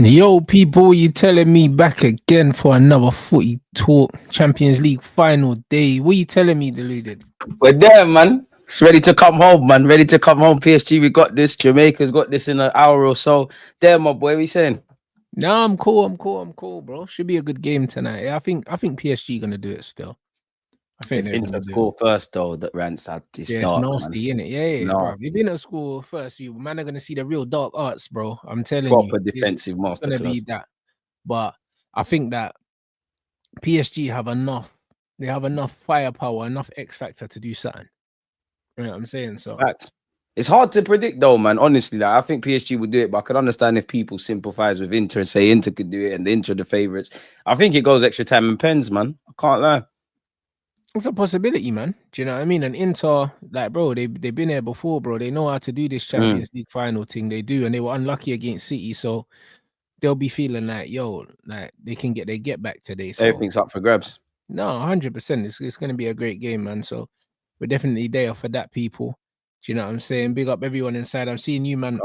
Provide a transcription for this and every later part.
Yo, people, you telling me back again for another footy talk, Champions League final day. What you telling me, Deluded? We're there, man. It's ready to come home, man. Ready to come home. PSG, we got this. Jamaica's got this in an hour or so. There, my boy. What are you saying? No, I'm cool, bro. Should be a good game tonight. I think PSG gonna do it still. I think If they're Inter gonna do score first, though, that Rants had to it. Yeah, start. it's nasty, Man. innit? Yeah, No. bro. If Inter score first, you man are gonna see the real dark arts, bro. I'm telling Proper you, defensive it's gonna be masterclass. that. But I think that PSG have enough. They have enough firepower, enough X factor to do something. You know what I'm saying? So it's hard to predict, though, man. Honestly, like, I think PSG would do it, but I could understand if people sympathize with Inter and say Inter could do it and the Inter are the favourites. I think it goes extra time and pens, man. I can't lie. It's a possibility, man. Do you know what I mean? And Inter, like, bro, they've been there before, bro. They know how to do this Champions League final thing. They do, and they were unlucky against City, so they'll be feeling like, yo, like they can get their get back today. So Everything's up for grabs. No, 100%. It's going to be a great game, man. So we're definitely there for that, people. Do you know what I'm saying? Big up everyone inside. I'm seeing you, man,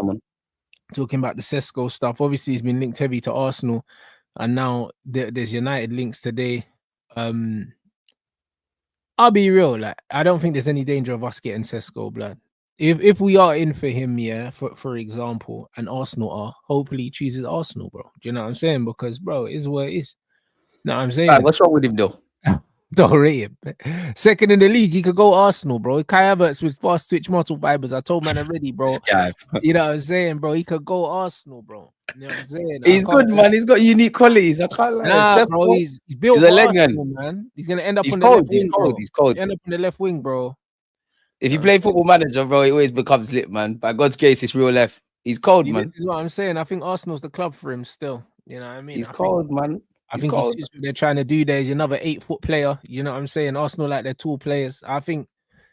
talking about the Šeško stuff. Obviously, he's been linked heavy to Arsenal, and now there's United links today. I'll be real, like I don't think there's any danger of us getting Šeško, blood. If we are in for him, yeah, for example, and Arsenal are, hopefully he chooses Arsenal, bro. Do you know what I'm saying? Because, bro, it is what it is. Know what I'm saying? What's wrong with him, though? Don't rate him. Second in the league, he could go Arsenal, bro. Kai Havertz with fast twitch muscle fibers. I told man already, bro. You know what I'm saying, bro? He could go Arsenal, bro. You know what I'm saying? He's good, man. He's got unique qualities. I can't lie. Nah, bro. He's built for Arsenal, man. He's gonna end up on the left wing, bro. He's cold. End up on the left wing, bro. If you play Football Manager, bro, it always becomes lit, man. By God's grace, it's real left. He's cold, man. This is what I'm saying. I think Arsenal's the club for him still. You know what I mean? He's cold, man. I think what they're trying to do there is another 8-foot player. You know what I'm saying? Arsenal like they're tall players. I think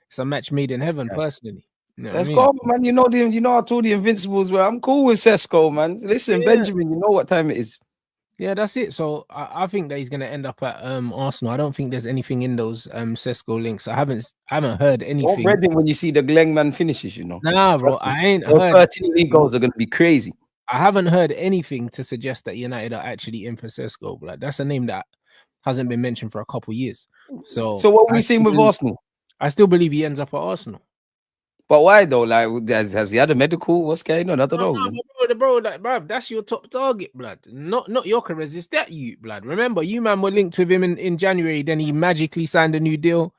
it's a match made in heaven, personally. You know Let's go, man. You know how tall the Invincibles were. I'm cool with Šeško, man. Listen, Benjamin, you know what time it is. Yeah, that's it. So I think that he's gonna end up at Arsenal. I don't think there's anything in those Šeško links. I haven't heard anything. Read it when you see the Glengman finishes, you know. Nah, bro. I ain't heard 13 league goals are gonna be crazy. I haven't heard anything to suggest that United are actually in for Šeško. Like that's a name that hasn't been mentioned for a couple of years. So what are we seeing with Arsenal? I still believe he ends up at Arsenal. But why though? Like, has he had a medical? What's going on? I don't know. Bro, that's your top target, blood. Not Gyökeres. It's that you, blood. Remember, you man were linked with him in January. Then he magically signed a new deal.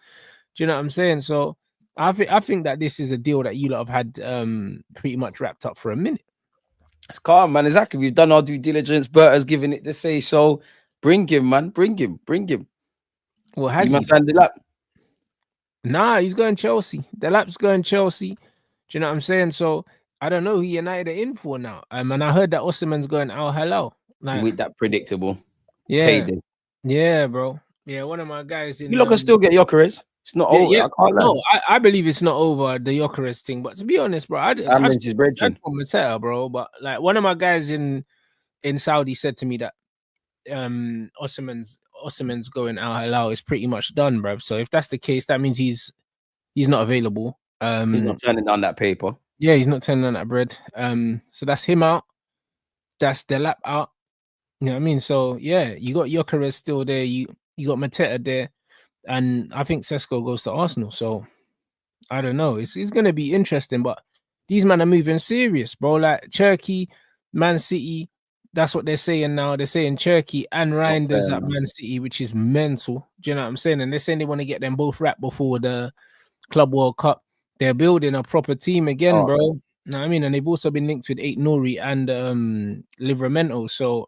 Do you know what I'm saying? So I think that this is a deal that you lot have had pretty much wrapped up for a minute. It's calm, man. Exactly. We've done our due diligence. Bert has given it the say so. Bring him, man. Bring him. Well, has he? Signed the lap. Nah, he's going Chelsea. The lap's going Chelsea. Do you know what I'm saying? So I don't know who United are in for now. And I heard that Osimhen's going Al Hilal. Like, with that predictable. Yeah. Payday. Yeah, bro. Yeah, one of my guys in. You lot can still get Gyökeres. It's not over. Yeah. I believe it's not over, the Gyökeres thing. But to be honest, bro, I from Mateta, bro. But like one of my guys in Saudi said to me that Osimhen's going Al Hilal is pretty much done, bro. So if that's the case, that means he's not available. He's not turning down that paper. Yeah, he's not turning down that bread. So that's him out. That's the lap out. You know what I mean? So yeah, you got Gyökeres still there. You got Mateta there. And I think Šeško goes to Arsenal. So I don't know. It's going to be interesting. But these men are moving serious, bro. Like Turkey, Man City, that's what they're saying now. They're saying Turkey and Reinders at Man City, which is mental. Do you know what I'm saying? And they're saying they want to get them both wrapped before the Club World Cup. They're building a proper team again, bro. You know what I mean? And they've also been linked with Nuri and Livramento. So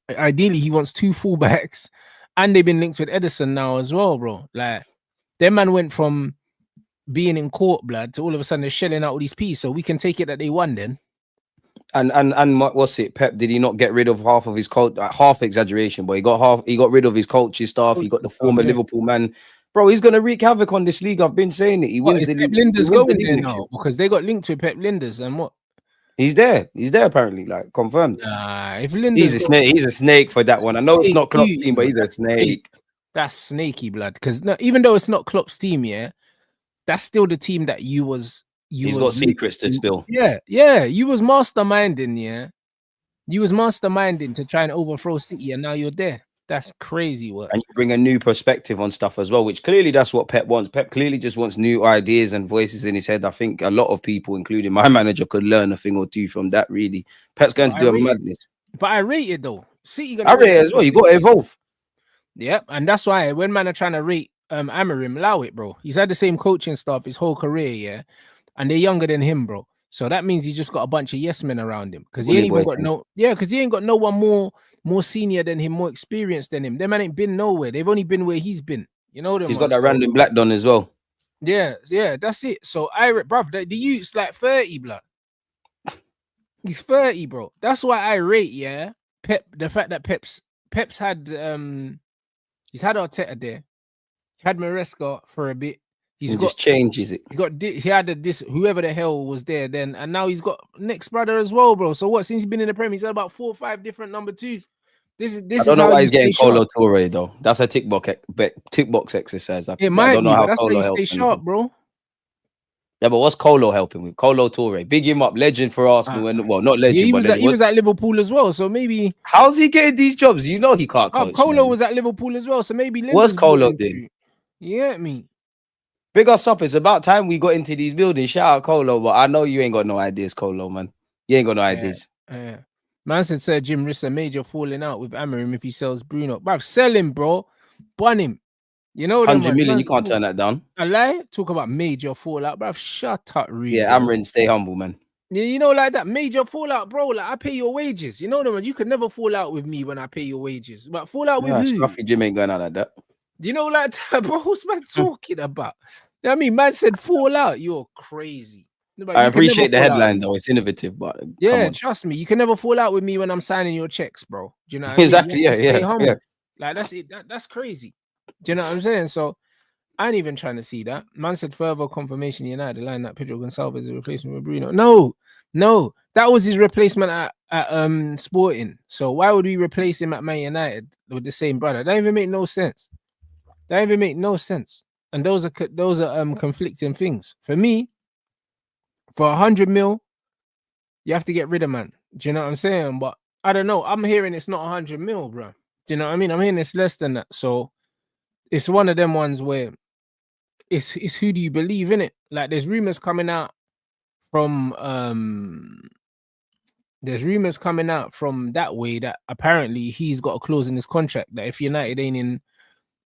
ideally, he wants 2 fullbacks. And they've been linked with Edison now as well, bro. Like, their man went from being in court, blood, to all of a sudden they're shelling out all these pieces. So we can take it that they won then. And what's it? Pep, did he not get rid of half of his coach? Half exaggeration, but he got rid of his coaching staff. He got the former Liverpool man. Bro, he's gonna wreak havoc on this league. I've been saying it. He wins the league. Pep Linders going there now because they got linked with Pep Linders and what? He's there apparently, like confirmed. If Linders he's a snake for that one. I know it's not Klopp's team, but he's a snake. That's snaky, blood. Because even though it's not Klopp's team, yeah, that's still the team that he's got secrets to spill. Yeah, you was masterminding, yeah, You was masterminding to try and overthrow City, and now you're there. That's crazy work. And you bring a new perspective on stuff as well, which clearly that's what Pep wants. Pep clearly just wants new ideas and voices in his head. I think a lot of people, including my manager, could learn a thing or two from that. Really, Pep's going to do a madness. But I rate it though. City I rate it as well. You got to evolve. Yep, and that's why when man are trying to rate Amorim, allow it, bro. He's had the same coaching staff his whole career, yeah, and they're younger than him, bro. So that means he just got a bunch of yes men around him because he ain't even got because he ain't got no one more senior than him, more experienced than him. Them man ain't been nowhere. They've only been where he's been. You know them. He's got that random black don as well. Yeah, that's it. So bruv, the youth's like 30, blood. He's 30, bro. That's why I rate, yeah, Pep. The fact that Pep's had he's had Arteta there. He had Maresca for a bit. He's got just changes it. He had this whoever the hell was there then, and now he's got Nick's brother as well, bro. So what? Since he's been in the Premier, he's had about 4 or 5 different number 2s. This I don't know why he's getting Colo Touré though. That's a tick box exercise. It might be, but that's why you stay sharp, bro. Yeah, but what's Colo helping with? Colo Touré, big him up, legend for Arsenal, and well, not legend. Yeah, he was at Liverpool as well, so maybe. How's he getting these jobs? You know he can't coach. Colo was at Liverpool as well, so maybe. What's Colo doing? Yeah, me. Big us up. It's about time we got into these buildings. Shout out Colo, but I know you ain't got no ideas, Colo, man. You ain't got no ideas. Man said Sir Jim risks a major falling out with Amorim if he sells Bruno. Bruv, sell him, bro. Bun him. You know, 100 million, you can't turn that down. I lie. Talk about major fallout, bruv. Shut up, really. Yeah, Amorim, stay humble, man. Yeah, you know, like that major fallout, bro. Like I pay your wages. You know them, man. You could never fall out with me when I pay your wages. But fall out with who? Scruffy Jim ain't going out like that. You know, like that, bro. What's man talking about? You know what I mean, man said fall out. You're crazy. I appreciate the headline though. It's innovative, but yeah, trust me. You can never fall out with me when I'm signing your checks, bro. Do you know what exactly? I mean? Yeah. Like that's it. That's crazy. Do you know what I'm saying? So I ain't even trying to see that. Man said further confirmation United line that Pedro Gonçalves is a replacement with Bruno. No, that was his replacement at Sporting. So why would we replace him at Man United with the same brother? That even make no sense. And those are conflicting things. For me, for 100 mil, you have to get rid of man. Do you know what I'm saying? But I don't know. I'm hearing it's not 100 mil, bro. Do you know what I mean? I'm hearing it's less than that. So it's one of them ones where it's who do you believe in it? Like there's rumors coming out from that way that apparently he's got a clause in his contract that if United ain't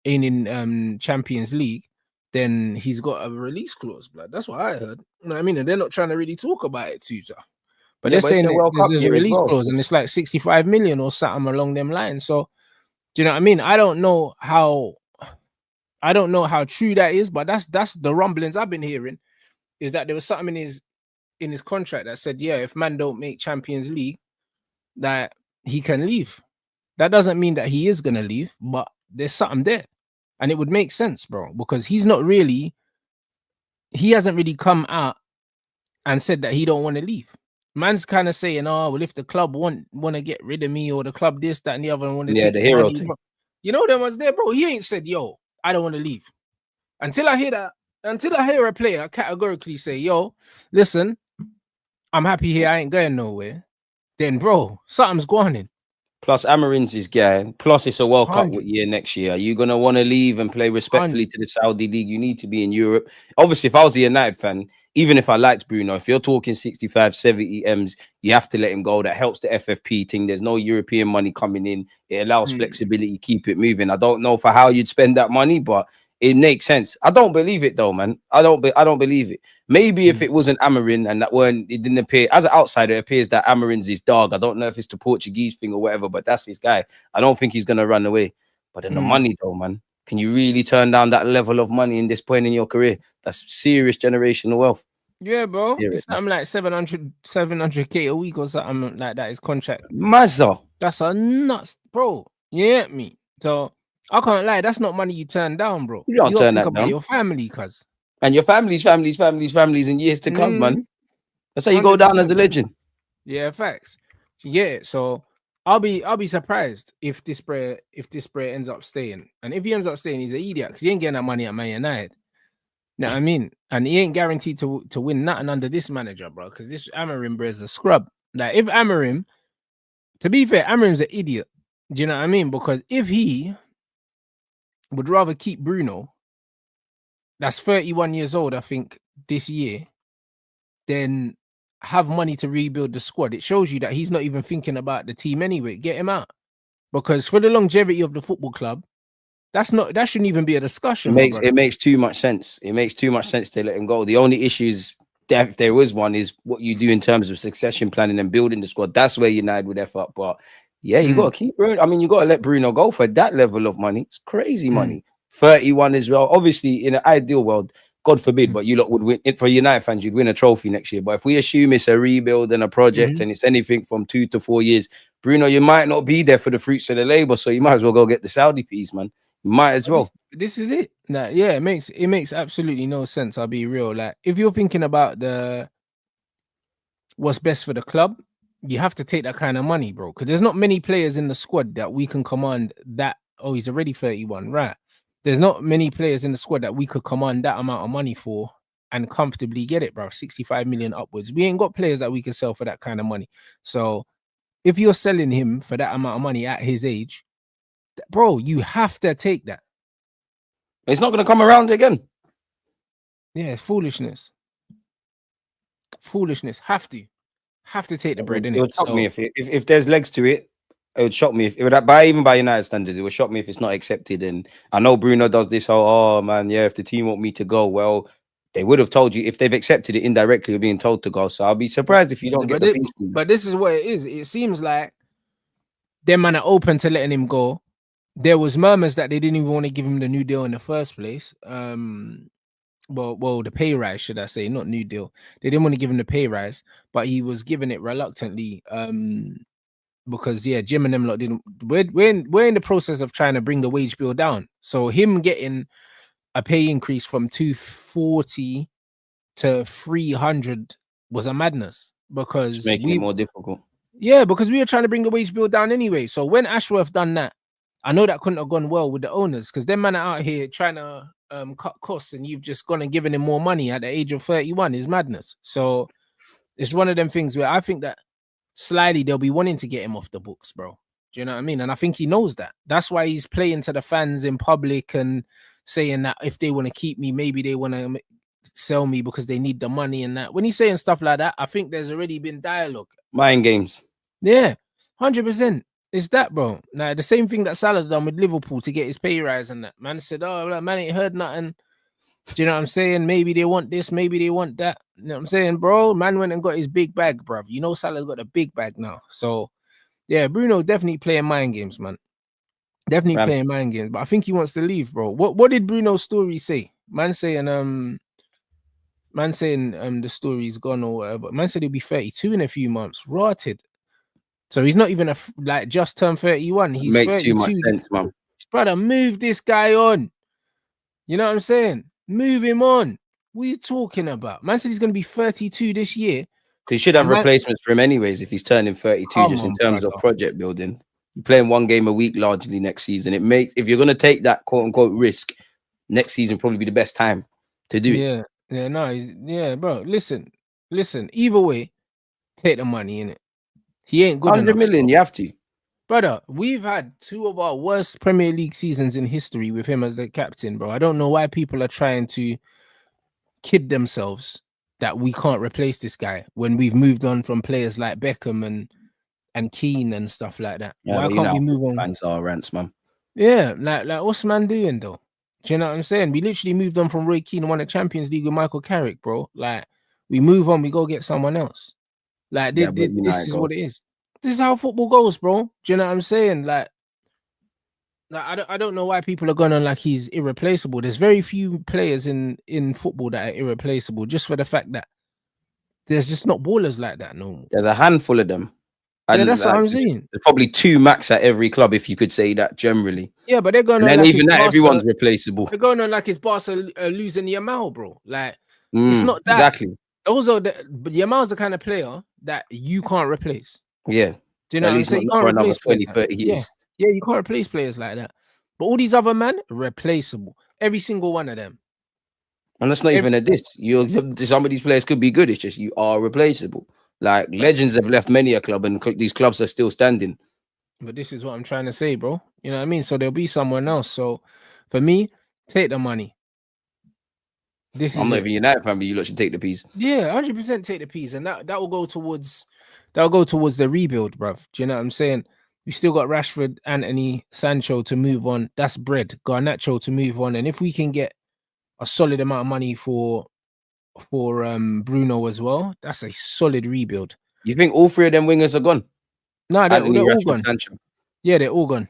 in Champions League, then he's got a release clause, blood. That's what I heard. You know what I mean? And they're not trying to really talk about it too tough. But they're saying there's a release clause and it's like 65 million or something along them lines. So do you know what I mean? I don't know how true that is, but that's the rumblings I've been hearing, is that there was something in his contract that said, yeah, if man don't make Champions League, that he can leave. That doesn't mean that he is gonna leave, but there's something there. And it would make sense, bro, because he hasn't really come out and said that he don't want to leave. Man's kind of saying, oh, well, if the club want to get rid of me, or the club this, that, and the other, and want to take the hero money, thing. You know them ones there, bro. He ain't said, yo, I don't want to leave. Until I hear a player categorically say, yo, listen, I'm happy here, I ain't going nowhere, then, bro, something's going on. Plus, Amarin's his guy. Plus, it's a World Cup year next year. Are you going to want to leave and play respectfully to the Saudi League? You need to be in Europe. Obviously, if I was a United fan, even if I liked Bruno, if you're talking 65, 70 M's, you have to let him go. That helps the FFP thing. There's no European money coming in. It allows flexibility, keep it moving. I don't know for how you'd spend that money, but it makes sense. I don't believe it though, man. I don't believe it. Maybe if it wasn't Amorim and it didn't appear as an outsider, it appears that Amarin's his dog. I don't know if it's the Portuguese thing or whatever, but that's his guy. I don't think he's gonna run away. But then the money though, man. Can you really turn down that level of money in this point in your career? That's serious generational wealth. Yeah, bro. It's something like 700K a week or something like that. His contract. Mazza. That's a nuts, bro. You get me? So I can't lie. That's not money you turn down, bro. You don't turn that down. Your family, cuz. And your families in years to come, man. That's how you go down as a legend. Yeah, facts. Yeah, so I'll be surprised if this player ends up staying. And if he ends up staying, he's an idiot because he ain't getting that money at Man United. You know what I mean? And he ain't guaranteed to win nothing under this manager, bro. Because this Amorim, bro, is a scrub. Like if Amorim To be fair, Amram's an idiot. Do you know what I mean? Because if he would rather keep Bruno, that's 31 years old, I think, this year, then have money to rebuild the squad. It shows you that he's not even thinking about the team anyway. Get him out. Because for the longevity of the football club, that shouldn't even be a discussion. It makes too much sense. It makes too much sense to let him go. The only issues, if there was one, is what you do in terms of succession planning and building the squad. That's where United would F up. But yeah, you got to keep Bruno. I mean, you got to let Bruno go for that level of money. It's crazy money. 31 as well. Obviously, in an ideal world, God forbid, but you lot would win it for United fans. You'd win a trophy next year. But if we assume it's a rebuild and a project, and it's anything from 2 to 4 years, Bruno, you might not be there for the fruits of the labor. So you might as well go get the Saudi piece, man. You might as well. This is it. Like, yeah, it makes absolutely no sense. I'll be real. Like, if you're thinking about what's best for the club, you have to take that kind of money, bro. Because there's not many players in the squad that we can command that. Oh, he's already 31, right? There's not many players in the squad that we could command that amount of money for and comfortably get it, bro. 65 million upwards. We ain't got players that we can sell for that kind of money. So if you're selling him for that amount of money at his age, bro, you have to take that. It's not going to come around again. Yeah, foolishness. Foolishness. Have to take the bread, innit? It would shock me if there's legs to it. It would shock me if it would even by United standards. It would shock me if it's not accepted. And I know Bruno does this whole, oh man, yeah, if the team want me to go, well, they would have told you. If they've accepted it indirectly, you're being told to go. So I'll be surprised if you don't get the piece. But this is what it is. It seems like them man are open to letting him go. There was murmurs that they didn't even want to give him the new deal in the first place. Well, the pay rise, should I say, not new deal. They didn't want to give him the pay rise, but he was giving it reluctantly. Because Jim and them lot didn't. We're in the process of trying to bring the wage bill down. So him getting a pay increase from 240 to 300 was a madness because it's making it more difficult. Yeah, because we were trying to bring the wage bill down anyway. So when Ashworth done that, I know that couldn't have gone well with the owners because them man are out here trying to cut costs, and you've just gone and given him more money at the age of 31 is madness. So it's one of them things where I think that slyly they'll be wanting to get him off the books, bro. Do you know what I mean? And I think he knows that. That's why he's playing to the fans in public and saying that if they want to keep me, maybe they want to sell me because they need the money and that. When he's saying stuff like that, I think there's already been dialogue. Mind games. Yeah, 100%. It's that, bro. Now, the same thing that Salah's done with Liverpool to get his pay rise and that. Man said, oh, man ain't heard nothing. Do you know what I'm saying? Maybe they want this, maybe they want that. You know what I'm saying, bro? Man went and got his big bag, bruv. You know Salah's got a big bag now. So, yeah, Bruno definitely playing mind games, man. Definitely playing mind games. But I think he wants to leave, bro. What did Bruno's story say? Man saying the story's gone or whatever. Man said he'll be 32 in a few months. Rotted. So he's not even just turned 31. He's makes 32. Too much sense, man. Brother, move this guy on. You know what I'm saying? Move him on. What are you talking about? Man said he's going to be 32 this year. He should have replacements for him anyways if he's turning 32, just in terms of project building. You're playing one game a week largely next season. It makes, if you're going to take that quote unquote risk, next season probably be the best time to do it. Yeah, no, bro. Listen. Either way, take the money, innit? He ain't good 100 enough, million, bro. you have to. Brother, we've had two of our worst Premier League seasons in history with him as the captain, bro. I don't know why people are trying to kid themselves that we can't replace this guy when we've moved on from players like Beckham and Keane and stuff like that. Yeah, why can't we move on? Fans are Rants, man. Yeah, like what's man doing though? Do you know what I'm saying? We literally moved on from Roy Keane and won the Champions League with Michael Carrick, bro. Like, we move on, we go get someone else. Like, this is what it is. This is how football goes, bro. Do you know what I'm saying? Like I don't know why people are going on like he's irreplaceable. There's very few players in football that are irreplaceable, just for the fact that there's just not ballers like that no more. There's a handful of them. And that's what I'm saying. There's probably 2 max at every club, if you could say that generally. Yeah, but they're going on. And like even that, everyone's replaceable. They're going on like it's Barca losing Yamal, bro. Like, it's not that. Exactly. Also, but Yamal's the kind of player that you can't replace. Yeah. Do you know what I'm saying? You can't for another replace 20, 30 years. Yeah, you can't replace players like that. But all these other men, replaceable. Every single one of them. And that's not even a diss. Some of these players could be good. It's just you are replaceable. Like legends have left many a club, and these clubs are still standing. But this is what I'm trying to say, bro. You know what I mean? So there'll be someone else. So for me, take the money. I'm not even United fan, but you lot should take the piece. Yeah, 100% take the piece, and that will go towards the rebuild, bruv. Do you know what I'm saying? We still got Rashford, Anthony, Sancho to move on. That's bread. Garnacho to move on, and if we can get a solid amount of money for Bruno as well, that's a solid rebuild. You think all three of them wingers are gone? No, they're all Rashford, gone. Sancho. Yeah, they're all gone.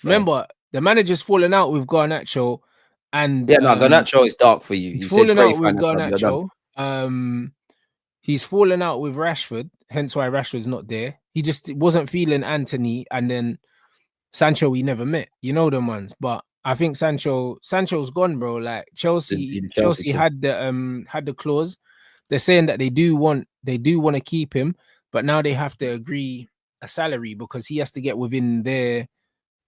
Remember, the manager's fallen out with Garnacho, and Garnacho is dark for you. He's fallen out with Garnacho. He's fallen out with Rashford, hence why Rashford's not there. He just wasn't feeling Anthony, and then Sancho we never met. You know them ones, but I think Sancho's gone, bro. Like Chelsea had the clause. They're saying that they do want to keep him, but now they have to agree a salary because he has to get within their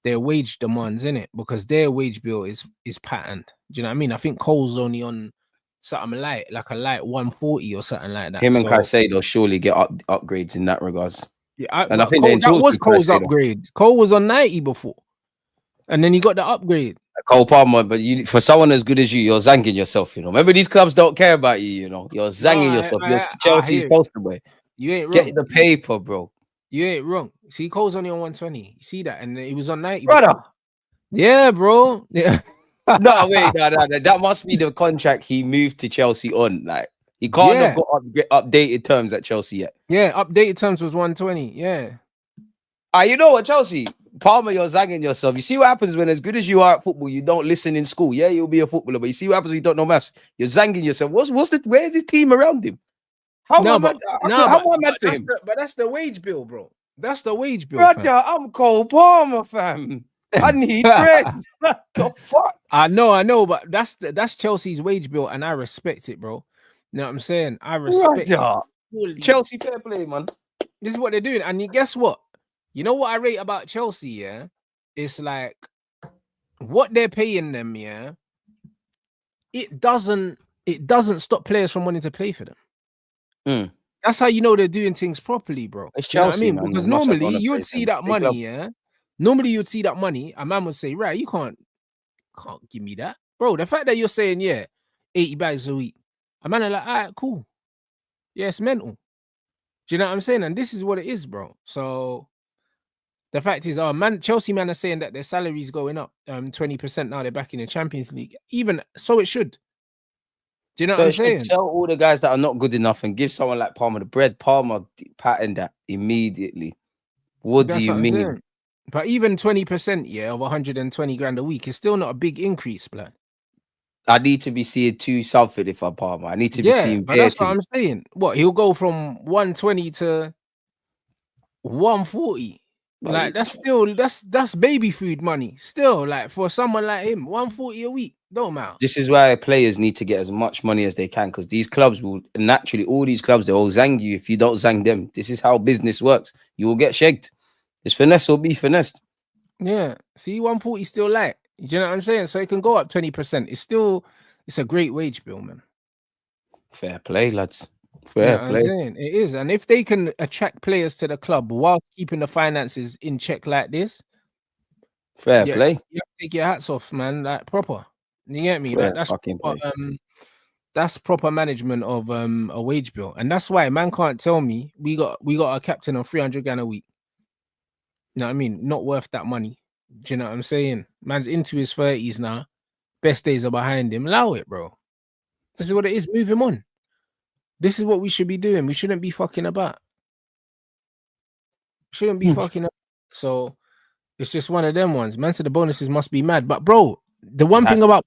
wage demands, innit? Because their wage bill is patterned. Do you know what I mean? I think Cole's only on something like a light 140 or something like that. Him and Caicedo surely get upgrades in that regards. Yeah, I think that was Cole's upgrade. Cole was on 90 before, and then he got the upgrade. Cole Palmer, but for someone as good as you, you're zanging yourself. You know, remember these clubs don't care about you. You know, you're zanging yourself. You're Chelsea's poster boy. You ain't wrong. Get the paper, bro. You ain't wrong. See, Cole's only on 120. You see that, and he was on 90. Brother. Before. Yeah, bro. Yeah. No, wait, no. That must be the contract he moved to Chelsea on. Like, he can't have got updated terms at Chelsea yet. Yeah, updated terms was 120. Yeah. You know what, Chelsea? Palmer, you're zagging yourself. You see what happens when, as good as you are at football, you don't listen in school. Yeah, you'll be a footballer, but you see what happens when you don't know maths. You're zanging yourself. Where's his team around him? How am I mad for him? But that's the wage bill, bro. That's the wage bill, brother. Fam. I'm Cole Palmer, fam. I need bread. The fuck? I know, but that's Chelsea's wage bill, and I respect it, bro. You know what I'm saying? I respect it. Chelsea, fair play, man. This is what they're doing, and guess what? You know what I rate about Chelsea? Yeah, it's like what they're paying them. Yeah, it doesn't stop players from wanting to play for them. Mm. That's how you know they're doing things properly, bro. It's Chelsea, you know what I mean? Because normally you would see that money, yeah. Normally you'd see that money, a man would say, right, you can't give me that. Bro, the fact that you're saying, 80 bags a week, a man are like, all right, cool. Yeah, it's mental. Do you know what I'm saying? And this is what it is, bro. So the fact is, Chelsea man are saying that their salary's going up 20% now. They're back in the Champions League. Even so, it should. Do you know what I'm saying? Sell all the guys that are not good enough and give someone like Palmer the bread. Palmer patterned that immediately. What do you mean? But even 20%, of 120 grand a week is still not a big increase, blood. I need to be seeing 2 Salford if I'm Palmer. I need to be seeing. But that's what I'm saying. What, he'll go from 120 to 140. Like that's baby food money. Still, like for someone like him, 140 a week. Don't matter. This is why players need to get as much money as they can, because these clubs will naturally, all these clubs, they will zang you if you don't zang them. This is how business works. You will get shagged. It's finesse or be finessed. Yeah. See, 140 still light. Do you know what I'm saying? So it can go up 20%. It's a great wage bill, man. Fair play, lads. Fair play. I'm saying? It is. And if they can attract players to the club while keeping the finances in check like this, fair play. You have to take your hats off, man. Like proper. You get me? That's proper management of a wage bill. And that's why man can't tell me we got our captain on 300 grand a week. You know what I mean? Not worth that money. Do you know what I'm saying? Man's into his 30s now. Best days are behind him. Allow it, bro. This is what it is. Move him on. This is what we should be doing. We shouldn't be fucking about. Shouldn't be fucking about. So it's just one of them ones. Man said the bonuses must be mad. But bro, the one thing about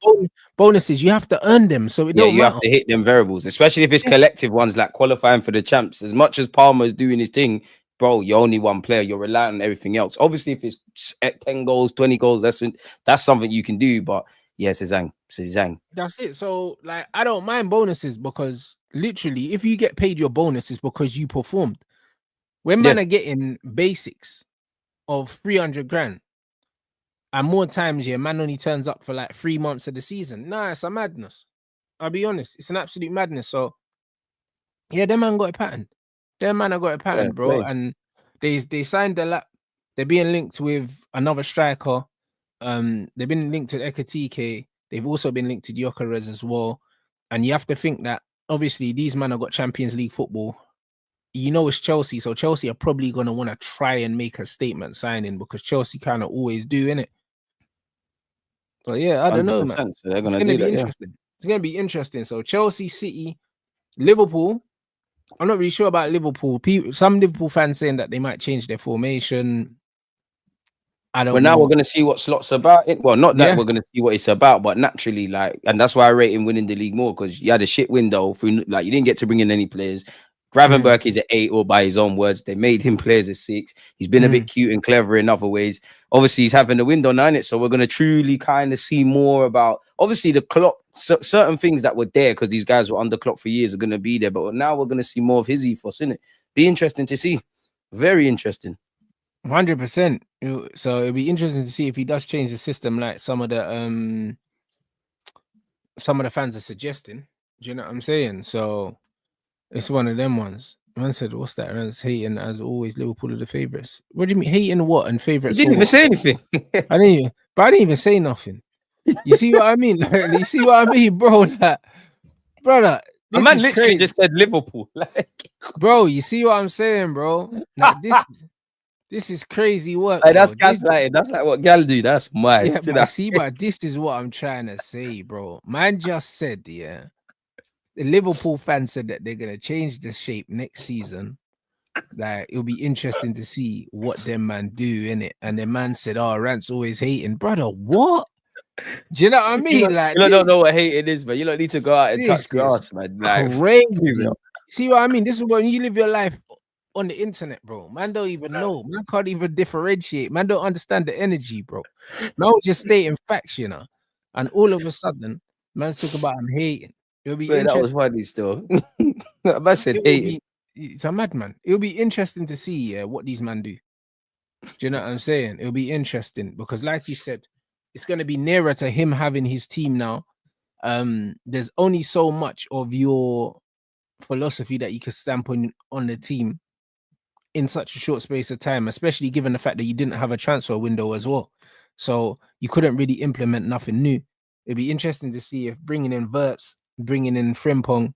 bonuses, you have to earn them. So it don't matter. Have to hit them variables, especially if it's collective ones like qualifying for the champs. As much as Palmer is doing his thing, bro, you're only one player. You're relying on everything else. Obviously, if it's 10 goals, 20 goals, that's something you can do. But yes, it's zang. That's it. So like, I don't mind bonuses because literally, if you get paid your bonus, it's because you performed. When men are getting basics of 300 grand, and more times, man only turns up for like 3 months of the season. Nah, it's a madness. I'll be honest. It's an absolute madness. So, them man got a pattern. Them man have got it patterned, bro. play. And they signed the lap. They're being linked with another striker. They've been linked to Ekatike. They've also been linked to Gyökeres as well. And you have to think that obviously these men have got Champions League football. You know it's Chelsea, so Chelsea are probably gonna want to try and make a statement signing because Chelsea kind of always do, innit? But yeah, I don't know, man. 100%. So they're It's gonna gonna do be that. interesting. It's gonna be interesting. So Chelsea, City, Liverpool. I'm not really sure about Liverpool. Some Liverpool fans saying that they might change their formation. I don't But know. now we're gonna see what Slot's about. Well, not that Yeah. we're gonna see what it's about, but naturally, like, and that's why I rate him winning the league more because you had a shit window through, like, you didn't get to bring in any players. Gravenberch is an 8, or by his own words, they made him play as a 6. He's been a bit cute and clever in other ways. Obviously, he's having the window now, innit? So we're gonna truly kind of see more about obviously the clock, certain things that were there because these guys were under clock for years are gonna be there. But now we're gonna see more of his ethos, innit? Be interesting to see. Very interesting. 100%. So it'll be interesting to see if he does change the system, like some of the fans are suggesting. Do you know what I'm saying? So it's one of them ones. Man said, "What's that?" Rants hating as always. Liverpool are the favourites. What do you mean hating? What and favourites? You didn't even say anything. I didn't even say nothing. You see what I mean? Like, you see what I mean, bro? Like, brother, A man literally just said Liverpool. Like, bro, you see what I'm saying, bro? Like, this is crazy work. Like, that's gaslighting. That's like what gal do. That's mad. Yeah, but see, but this is what I'm trying to say, bro. Man just said, yeah, the Liverpool fans said that they're gonna change the shape next season. Like, it'll be interesting to see what them man do in it. And the man said, "Oh, Rant's always hating, brother. What? Do you know what I mean? Like, you don't know what hating is, but you don't need to go out and touch grass, man. Like, crazy. See what I mean? This is when you live your life on the internet, bro. Man don't even know. Man can't even differentiate. Man don't understand the energy, bro. Man was just stating facts, you know. And all of a sudden, man's talking about I'm hating. It'll be that was funny still. I said hating. It's a madman. It'll be interesting to see what these men do. Do you know what I'm saying? It'll be interesting because, like you said, it's going to be nearer to him having his team now. There's only so much of your philosophy that you can stamp on the team in such a short space of time, especially given the fact that you didn't have a transfer window as well. So you couldn't really implement nothing new. It'd be interesting to see if bringing in Verts, bringing in Frimpong,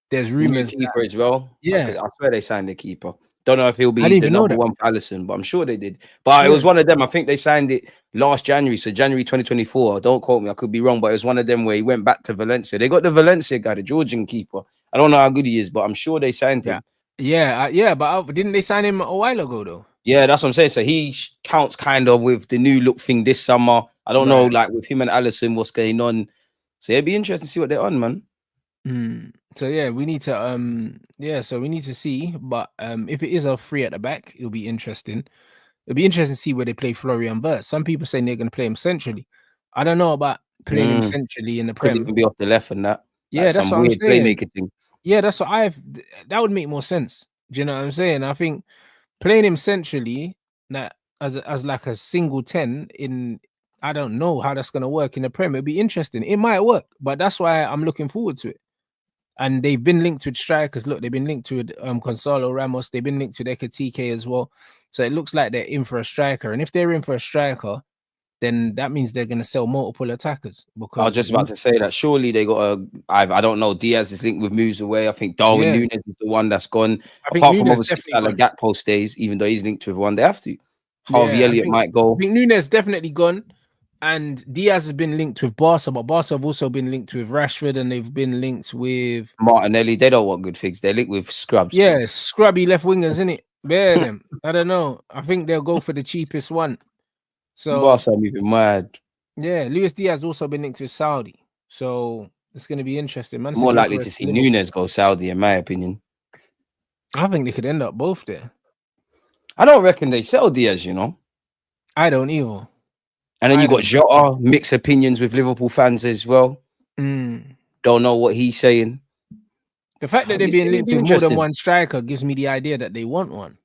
there's rumors. Keeper as well. Yeah. I swear they signed the keeper. Don't know if he'll be the number one for Alisson, but I'm sure they did. But it was one of them. I think they signed it last January, so January 2024. Don't quote me, I could be wrong, but it was one of them where he went back to Valencia. They got the Valencia guy, the Georgian keeper. I don't know how good he is, but I'm sure they signed him. Yeah, but didn't they sign him a while ago though? Yeah, that's what I'm saying. So he counts kind of with the new look thing this summer. I don't know, like with him and Alisson, what's going on. So it'd be interesting to see what they're on, man. So yeah, we need to so we need to see. But if it is a free at the back, it'll be interesting. It'll be interesting to see where they play Florian Wirtz. Some people saying they're going to play him centrally. I don't know about playing him centrally in the Prem. Could be off the left and that. Yeah, that's what I'm saying. Playmaker thing. Yeah, that's what that would make more sense. Do you know what I'm saying? I think playing him centrally, that as like a single 10 in, I don't know how that's going to work in the Prem. It'd be interesting. It might work, but that's why I'm looking forward to it. And they've been linked with strikers. Look, they've been linked with Gonzalo Ramos. They've been linked with Ekatike as well. So it looks like they're in for a striker. And if they're in for a striker, then that means they're going to sell multiple attackers. Because I was just about to say that surely they got I don't know. Diaz is linked with moves away. I think Darwin Núñez is the one that's gone. Apart from obviously Salah Gakpo stays, even though he's linked with one, they have to. Harvey Elliott might go. I think Núñez definitely gone. And Diaz has been linked with Barca, but Barca have also been linked with Rashford, and they've been linked with Martinelli. They don't want good things. They're linked with scrubs. Yeah, scrubby left wingers, isn't it? Bear them. I don't know. I think they'll go for the cheapest one. So Barca are moving mad. Yeah, Luis Diaz also been linked with Saudi, so it's going to be interesting. Man, more likely to see Núñez go Saudi, in my opinion. I think they could end up both there. I don't reckon they sell Diaz, you know. I don't either. And then you got Jota, mixed opinions with Liverpool fans as well. Don't know what he's saying. The fact that they're being linked with more than one striker gives me the idea that they want one.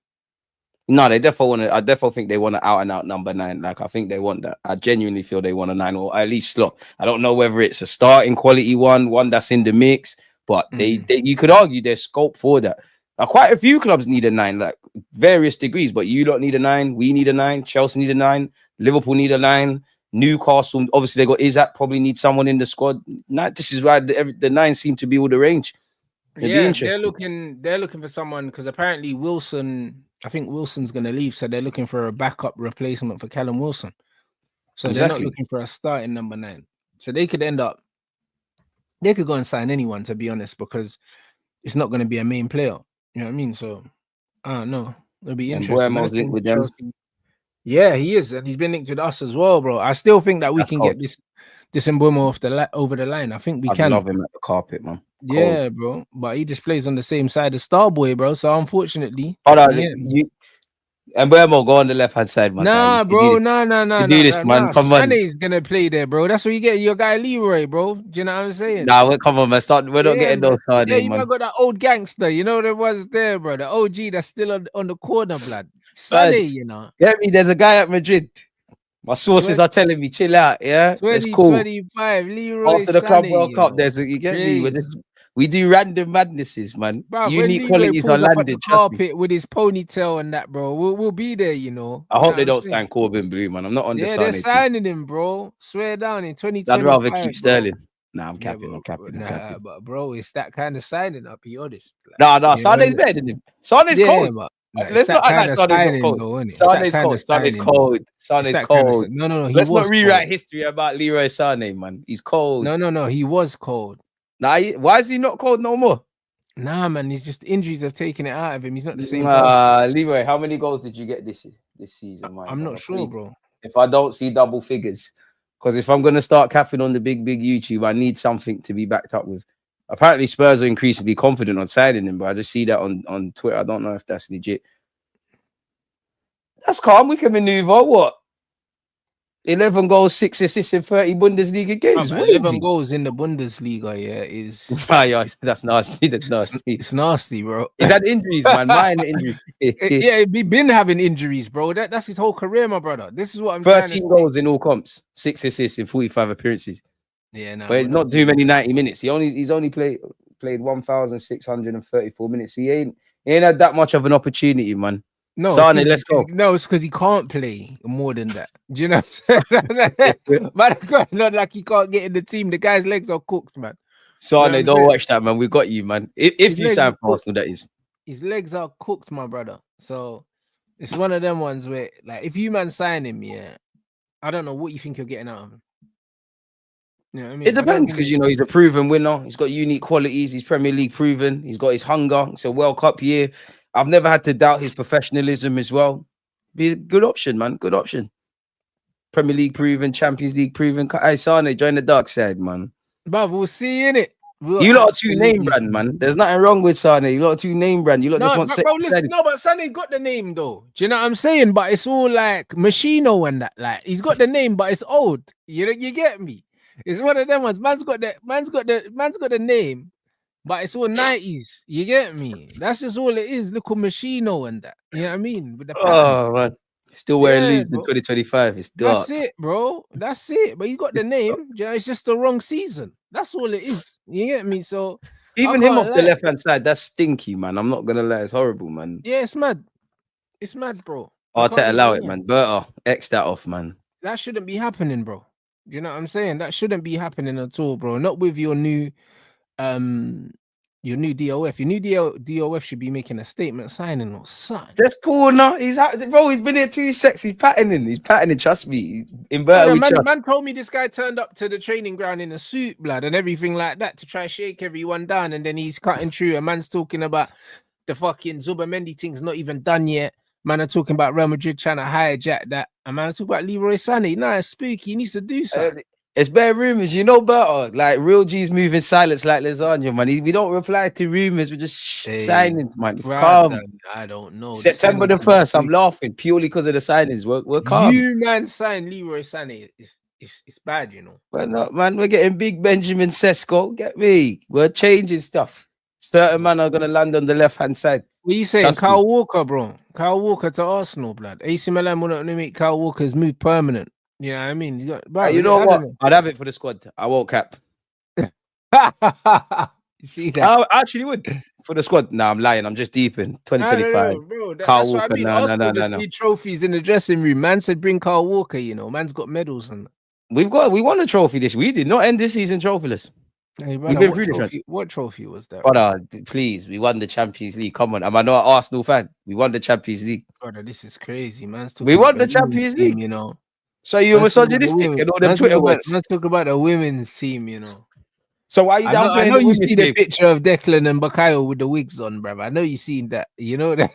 No, they definitely want to. I definitely think they want an out-and-out number 9. Like, I think they want that. I genuinely feel they want a 9 or at least slot. I don't know whether it's a starting quality one that's in the mix, but they you could argue there's scope for that. Quite a few clubs need a 9, like various degrees, but you don't need a 9. We need a 9. Chelsea need a 9. Liverpool need a 9. Newcastle, obviously, they got Isaac, probably need someone in the squad. This is why the 9 seem to be all the range. Yeah, they're looking for someone because apparently I think Wilson's going to leave, so they're looking for a backup replacement for Callum Wilson. So they're not looking for a starting number 9. So they could go and sign anyone, to be honest, because it's not going to be a main player. You know what I mean? So I don't know. It'll be interesting. Linked with them. Yeah, he is, and he's been linked with us as well, bro. I still think that we can get this Mbeumo over the line. I think we can. I love him at the carpet, man. Yeah, bro. But he just plays on the same side as Starboy, bro. So unfortunately, Mbeumo go on the left hand side, man. Nah, bro. No. Do this, man. Come on. Sané's gonna play there, bro. That's what you get. Your guy Leroy, bro. Do you know what I'm saying? Nah, come on, man. We're not getting those hard. Yeah, you might got that old gangster. You know there was there, bro. The OG that's still on the corner, blood. Sané, you know. Get me? There's a guy at Madrid. My sources are telling me, chill out. Yeah, 2025. Leroy after the Sané, Club World Cup, you get me. We do random madnesses, man. Bro, unique qualities are landed. Carpet with his ponytail and that, bro. We'll be there, you know. I hope they don't sign Corbin Blue, man. I'm not on the they're signing him, bro. Swear down in 2025. I'd rather keep Sterling. Nah, I'm capping. But bro, it's that kind of signing. I'll be honest. Like, Sané's better than him. Sané's cold. But, let's not act like Sané's cold. Sané's cold. Sané's cold. No. Let's not rewrite history about Leroy Sané, man. He's cold. No. He was cold. Nah, why is he not cold no more? Nah, man. He's just injuries have taken it out of him. He's not the same. Leroy, how many goals did you get this season, man? I'm not sure, bro. If I don't see double figures, because if I'm going to start capping on the big YouTube, I need something to be backed up with. Apparently, Spurs are increasingly confident on signing him, but I just see that on Twitter. I don't know if that's legit. That's calm. We can maneuver. What? 11 goals, 6 assists in 30 Bundesliga games. 11 goals in the Bundesliga, is... that's nasty. That's nasty. It's nasty, bro. He's had injuries, man. Minor injuries. Yeah, he's been having injuries, bro. That's his whole career, my brother. This is what I'm 13 goals in all comps, 6 assists in 45 appearances. Yeah, no. But not too many 90 minutes. He's only played 1,634 minutes. He ain't had that much of an opportunity, man. No, Sané, let's go. No, it's because he can't play more than that. Do you know what I'm saying? Man, not like he can't get in the team. The guy's legs are cooked, man. Sané, you know don't watch that, man. We got you, man. If you sign for Arsenal, that is. His legs are cooked, my brother. So it's one of them ones where, like, if you man sign him, I don't know what you think you're getting out of him. You know what I mean? It depends because he's a proven winner. He's got unique qualities. He's Premier League proven. He's got his hunger. It's a World Cup year. I've never had to doubt his professionalism as well. Be a good option, man. Good option. Premier League proven, Champions League proven. Hey, Sané, join the dark side, man. But we'll see, innit? You lot are too name brand, man. There's nothing wrong with Sané. You lot are too name brand. You lot just want but Sané got the name though. Do you know what I'm saying? But it's all like Machino and that. Like he's got the name, but it's old. You get me? It's one of them ones. Man's got the name. But it's all 90s. You get me? That's just all it is. Little Machino and that. You know what I mean? With the man. Still wearing leaves in 2025. It's dark. That's it, bro. That's it. But you got the name. It's just the wrong season. That's all it is. You get me? So even him off the left-hand side, that's stinky, man. I'm not gonna lie. It's horrible, man. Yeah, it's mad. It's mad, bro. Arteta allow it, man. Berta, X that off, man. That shouldn't be happening, bro. You know what I'm saying? That shouldn't be happening at all, bro. Not with your new DOF. Your new DOF should be making a statement signing or something. That's cool, no. He's been here 2 seconds. He's patterning. Trust me. Man told me this guy turned up to the training ground in a suit, blood, and everything like that to try shake everyone down, and then he's cutting through. A man's talking about the fucking Zubomendi thing's not even done yet. Man are talking about Real Madrid trying to hijack that. And man are talking about Leroy Sané. Nah, it's spooky. He needs to do something. It's bare rumors, better. Like real G's moving silence like lasagna, man. We don't reply to rumors. We're just signing, man. It's calm. I don't know. September the 1st, I'm laughing purely because of the signings. We're calm. You man signed Leroy Sané. It's bad, We're not, man. We're getting big Benjamin Šeško. Get me. We're changing stuff. Certain man are gonna land on the left-hand side. What are you saying? Kyle Walker, bro. Kyle Walker to Arsenal, blood. AC Milan will not make Kyle Walker's move permanent. You know what I mean? You know what? I'd have it for the squad. I won't cap. You see that? I actually would. for the squad. Nah, I'm lying. I'm just deep in 2025. No, bro. Carl That's what I Walker. mean. No. Arsenal just need trophies in the dressing room. Man said bring Carl Walker. You know, man's got medals and. We won a trophy this. We did not end this season trophyless. Hey, brother, We've been through what trophy was that? Brother, please, we won the Champions League. Come on, am I not an Arsenal fan? We won the Champions League. Brother, this is crazy, man. We won the Champions League, you know. So you're misogynistic and all them Twitter words. Let's talk about the women's team, you know. So why are you downplaying? I know you see the picture of Declan and Bakayo with the wigs on, brother. I know you seen that. You know that.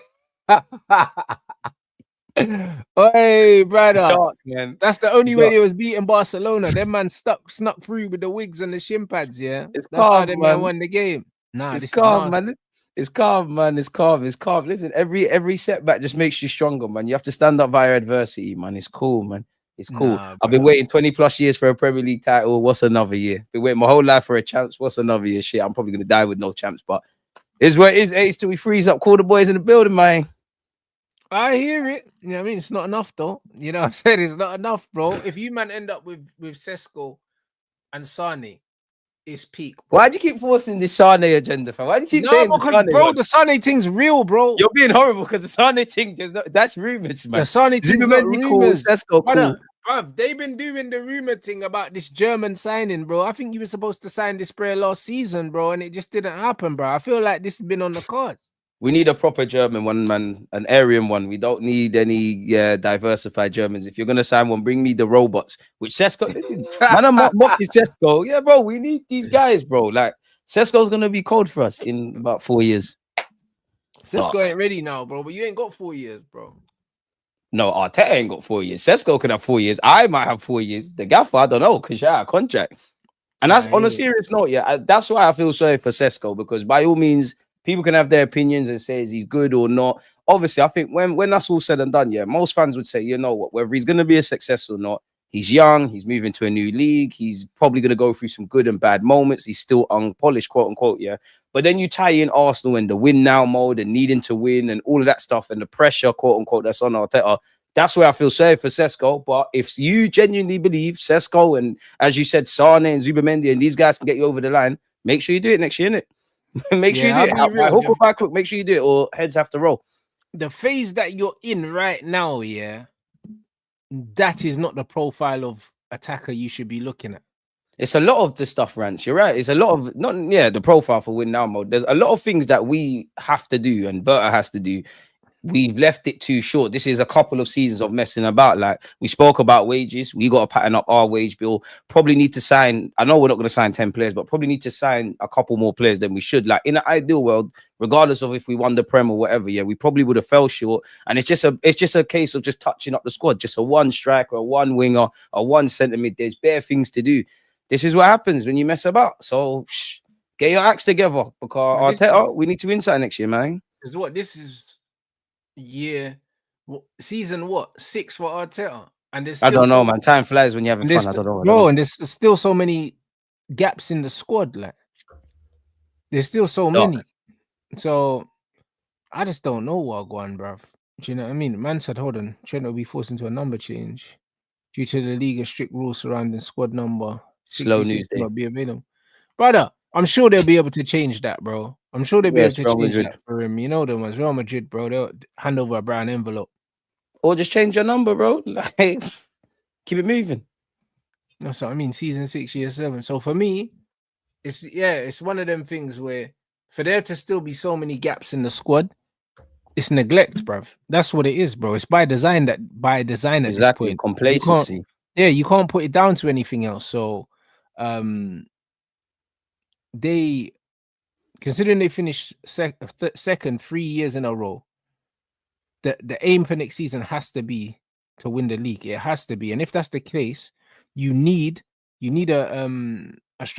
Hey, brother. Dark, man. That's the only way they was beating Barcelona. Them man snuck through with the wigs and the shin pads, yeah. That's how them man won the game. Nah, it's calm, man. It's calm, man. It's calm. Listen, every setback just makes you stronger, man. You have to stand up via adversity, man. It's cool, man. It's cool. I've been waiting 20 plus years for a Premier League title. What's another year? Been waiting my whole life for a champs. What's another year? Shit, I'm probably gonna die with no champs, but it's what it is. It's till we freeze up. Call the boys in the building, man. I hear it. You know what I mean? It's not enough, though. You know what I'm saying? It's not enough, bro. If you man end up with Šeško and Sané, it's peak. Bro. Why do you keep forcing this Sané agenda, fam? Why do you keep saying because, Sané, bro, the Sané thing's real, bro. You're being horrible because the Sané thing, that's rumors, man. The Sané thing's not rumors. Šeško cool. Bruv, they've been doing the rumor thing about this German signing, bro. I think you were supposed to sign this player last season, bro, and it just didn't happen, bro. I feel like this has been on the cards. We need a proper German one, man, an Aryan one. We don't need any diversified Germans. If you're gonna sign one, bring me the robots. Which Šeško, listen, man, I'm not mocking Šeško. Yeah, bro, we need these guys, bro. Like Šeško's gonna be cold for us in about 4 years. Šeško ain't ready now, bro. But you ain't got 4 years, bro. No, Arteta ain't got 4 years. Šeško can have 4 years. I might have 4 years. The gaffer, I don't know, because yeah, contract. And that's on a serious note. Yeah, that's why I feel sorry for Šeško, because by all means, people can have their opinions and say is he's good or not. Obviously, I think when that's all said and done, yeah, most fans would say, you know what, whether he's going to be a success or not, he's young, he's moving to a new league, he's probably going to go through some good and bad moments. He's still unpolished, quote unquote, yeah. But then you tie in Arsenal and the win now mode and needing to win and all of that stuff and the pressure, quote unquote, that's on Arteta. That's where I feel sorry for Šeško. But if you genuinely believe Šeško and, as you said, Sané and Zubimendi and these guys can get you over the line, make sure you do it next year, innit? Make sure you do it. By hook or by crook, make sure you do it, or heads have to roll. The phase that you're in right now, yeah, that is not the profile of attacker you should be looking at. It's a lot of the stuff, Rants. You're right. It's a lot of the profile for win now mode. There's a lot of things that we have to do and Berta has to do. We've left it too short. This is a couple of seasons of messing about. Like we spoke about wages. We got to pattern up our wage bill. Probably need to sign. I know we're not going to sign 10 players, but probably need to sign a couple more players than we should. Like in an ideal world, regardless of if we won the Prem or whatever, yeah, we probably would have fell short. And it's just a case of just touching up the squad. Just a one striker, a one winger, a one centre mid. There's bare things to do. This is what happens when you mess about. So get your acts together because Arteta, we need to win something next year, man. Is what this is. Season 6 for Arteta, and there's I don't know, man. Time flies when you're having fun. I don't know, bro. And there's still so many gaps in the squad. Like there's still so many. So I just don't know what going, bruv. Do you know what I mean? Man said, hold on, Trent will be forced into a number change due to the league's strict rules surrounding squad number. Slow news day. Not be available, brother. I'm sure they'll be able to change that, bro. I'm sure they'll be able to change that for him. You know them ones, Real Madrid, bro. They'll hand over a brown envelope. Or just change your number, bro. Like, keep it moving. That's what I mean. Season 6, year 7. So for me, it's one of them things where for there to still be so many gaps in the squad, it's neglect, bruv. That's what it is, bro. It's by design at this point. Complacency. You can't put it down to anything else. So they, considering they finished second 3 years in a row, the aim for next season has to be to win the league. It has to be, and if that's the case, you need a